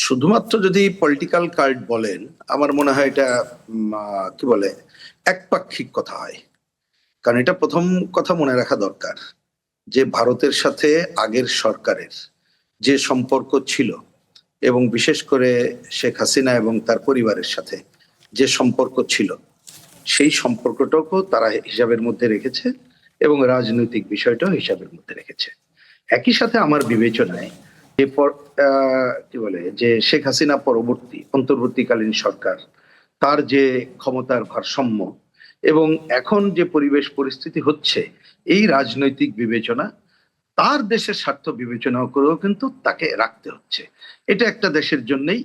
শুধুমাত্র যদি political card বলেন, আমার মনে হয় এটা কি বলে একপাক্ষিক কথা হয়। কারণ এটা প্রথম কথা মনে রাখা দরকার যে ভারতের সাথে আগের সরকারের যে সম্পর্ক ছিল এবং বিশেষ করে শেখ হাসিনা এবং তার পরিবারের সাথে যে সম্পর্ক ছিল, সেই সম্পর্কটাকেও তারা হিসাবের মধ্যে রেখেছে এবং রাজনৈতিক বিষয়টাও হিসাবের মধ্যে রেখেছে। একই সাথে আমার বিবেচনায় যে কি বলে যে শেখ হাসিনা পরবর্তী অন্তর্বর্তীকালীন সরকার, তার যে ক্ষমতার ভারসাম্য এবং এখন যে পরিবেশ পরিস্থিতি হচ্ছে, এই রাজনৈতিক বিবেচনা তার দেশের স্বার্থ বিবেচনা করেও কিন্তু তাকে রাখতে হচ্ছে। এটা একটা দেশের জন্যই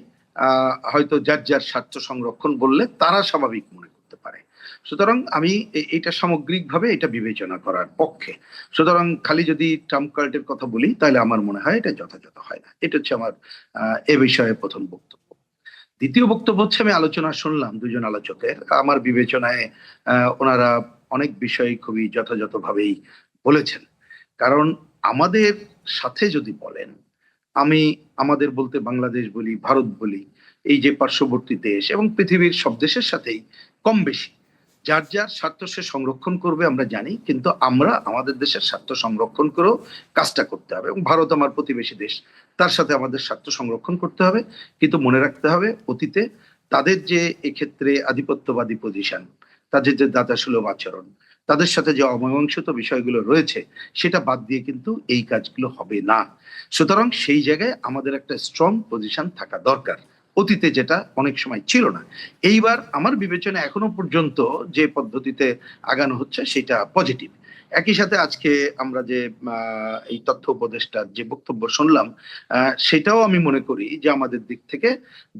হয়তো যার যার স্বার্থ সংরক্ষণ বললে তারা স্বাভাবিক মনে করতে পারে। সুতরাং আমি এটা সামগ্রিকভাবে এটা বিবেচনা করার পক্ষে। সুতরাং খালি যদি ট্রাম্প কার্ডের কথা বলি তাহলে আমার মনে হয় এটা যথাযথ হয় না। এটা হচ্ছে আমার এ বিষয়ে প্রথম বক্তব্য। দ্বিতীয় বক্তব্য হচ্ছে, আমি আলোচনা শুনলাম দুজন আলোচকের। আমার বিবেচনায় ওনারা অনেক বিষয় খুবই যথাযথভাবেই বলেছেন। কারণ আমাদের সাথে যদি বলেন, আমি আমাদের বলতে বাংলাদেশ বলি, ভারত বলি, এই যে পার্শ্ববর্তী দেশ এবং পৃথিবীর সব দেশের সাথেই কম বেশি যার যার স্বার্থ সে সংরক্ষণ করবে আমরা জানি, কিন্তু আমরা আমাদের দেশের স্বার্থ সংরক্ষণ করেও কাজটা করতে হবে। এবং ভারত আমার প্রতিবেশী দেশ, তার সাথে আমাদের স্বার্থ সংরক্ষণ করতে হবে। কিন্তু মনে রাখতে হবে, অতীতে তাদের যে এক্ষেত্রে আধিপত্যবাদী পজিশন, তাদের যে দাতাসুলভ আচরণ, তাদের সাথে যে অমীমাংসিত বিষয়গুলো রয়েছে, সেটা বাদ দিয়ে কিন্তু এই কাজগুলো হবে না। সুতরাং সেই জায়গায় আমাদের একটা স্ট্রং পজিশন থাকা দরকার, অতীতে যেটা অনেক সময় ছিল না। এইবার আমার বিবেচনা এখনো পর্যন্ত যে পদ্ধতিতে আগানো হচ্ছে সেটা পজিটিভ। একই সাথে আজকে আমরা যে এই তথ্য উপদেষ্টার যে বক্তব্য শুনলাম, সেটাও আমি মনে করি যে আমাদের দিক থেকে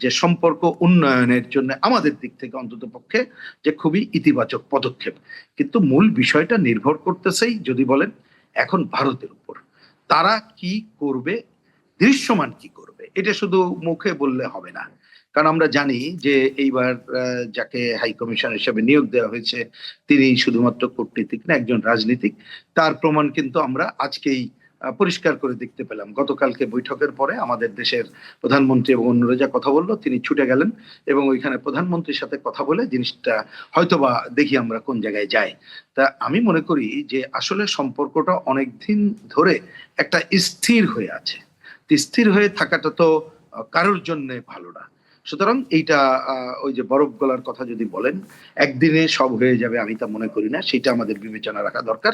যে সম্পর্ক উন্নয়নের জন্য আমাদের দিক থেকে অন্তত পক্ষে যে খুবই ইতিবাচক পদক্ষেপ। কিন্তু মূল বিষয়টা নির্ভর করতেছেই যদি বলেন এখন ভারতের উপর, তারা কি করবে, দৃশ্যমান কি করবে। এটা শুধু মুখে বললে হবে না। কারণ আমরা জানি যে এইবার যাকে হাই কমিশন হিসেবে নিয়োগ দেওয়া হয়েছে, তিনি শুধুমাত্র কূটনীতিক না, একজন রাজনীতিক। তার প্রমাণ কিন্তু আমরা আজকেই পরিষ্কার করে দেখতে পেলাম। গতকালকে বৈঠকের পরে আমাদের দেশের প্রধানমন্ত্রী এবং অন্যরা যা কথা বললো, তিনি ছুটে গেলেন এবং ওইখানে প্রধানমন্ত্রীর সাথে কথা বলে জিনিসটা হয়তোবা দেখি আমরা কোন জায়গায় যাই। তা আমি মনে করি যে আসলে সম্পর্কটা অনেকদিন ধরে একটা স্থির হয়ে আছে। স্থির হয়ে থাকাটা তো কারোর জন্য ভালো না। সুতরাং এইটা ওই যে বরফ গলার কথা যদি বলেন, একদিনে সব হয়ে যাবে আমি তা মনে করি না। সেটা আমাদের বিবেচনা রাখা দরকার।